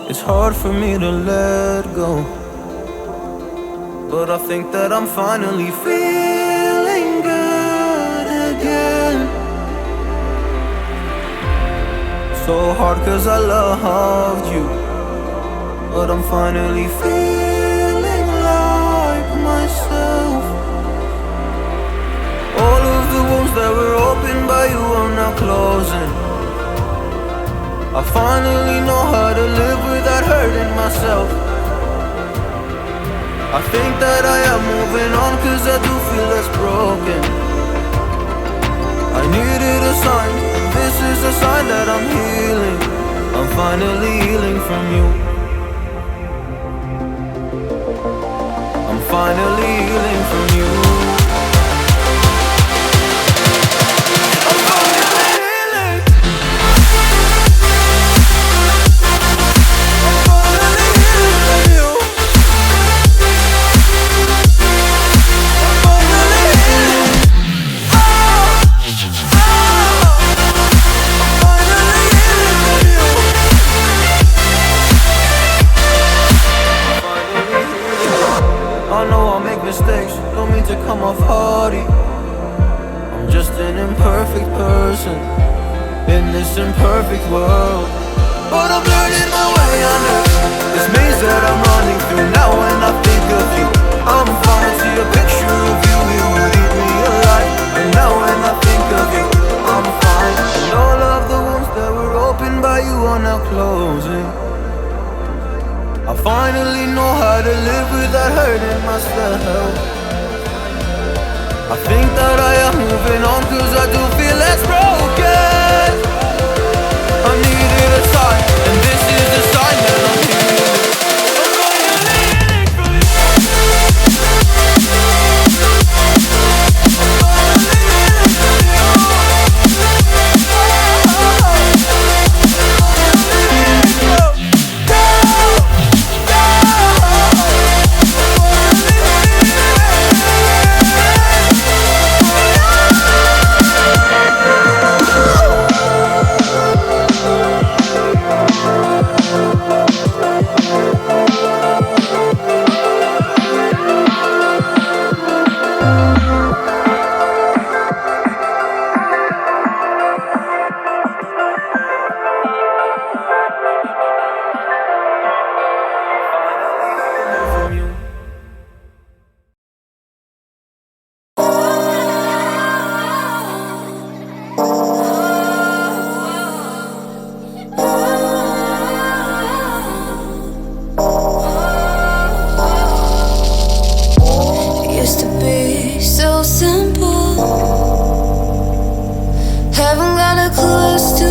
It's hard for me to let go, but I think that I'm finally feeling good again. So hard cause I loved you, but I'm finally feeling like myself. All of the wounds that were opened by you are now closing. I finally know how to live without hurting myself. I think that I am moving on cause I do feel less broken. I needed a sign, this is a sign that I'm healing. I'm finally healing from you. I'm finally healing from you. Mistakes, don't mean to come off hardy. I'm just an imperfect person in this imperfect world, but I'm learning my way under this maze that I'm running through. Now when I think of you, I'm fine. See a picture of you, it would eat me alive. And now when I think of you, I'm fine. And all of the wounds that were opened by you are now closing. I finally know how to live without hurting myself. I think that I am moving on cause I do feel less broken. I needed a sign, and this is the sign that I'm healing. Used to be so simple. Haven't got a clue as to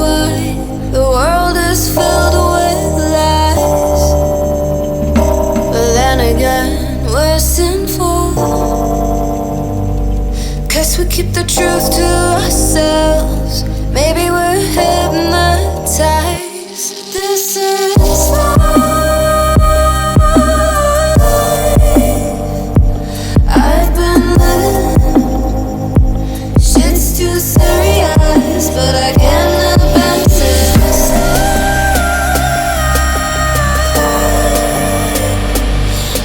why the world is filled with lies. But then again, we're sinful, guess we keep the truth to ourselves. Maybe we're hypnotized. This is life. But I can't advance it.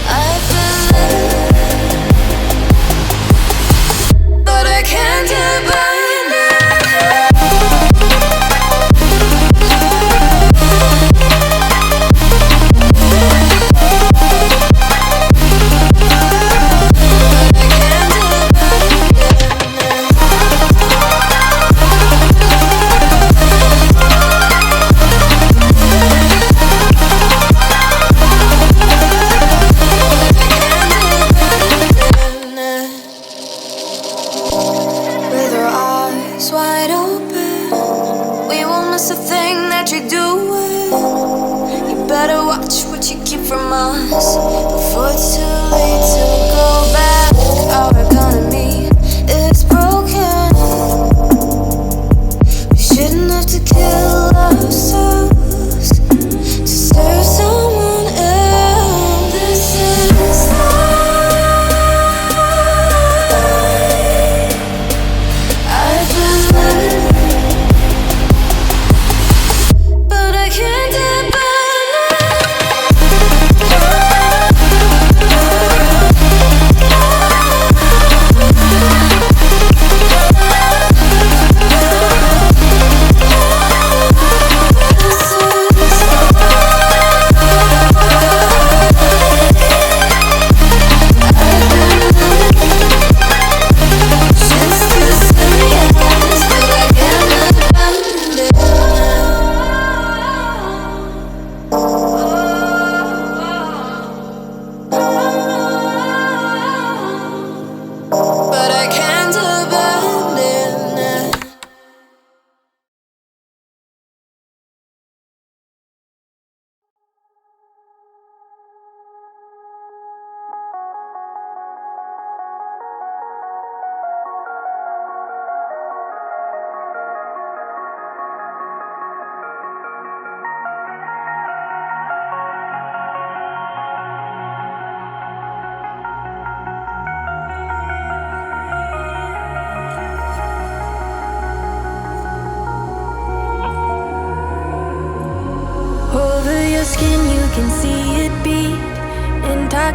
I've been living, but I can't get by now.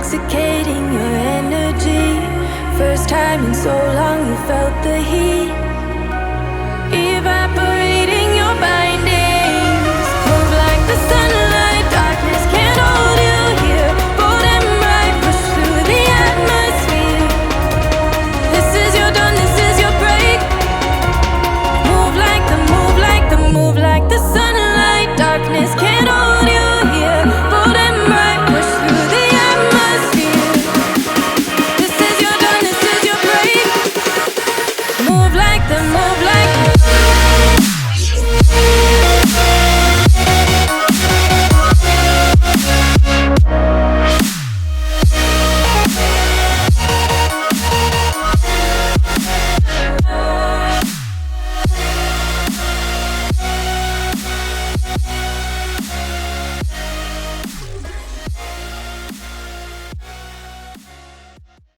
intoxicating your energy. First time in so long you felt the heat.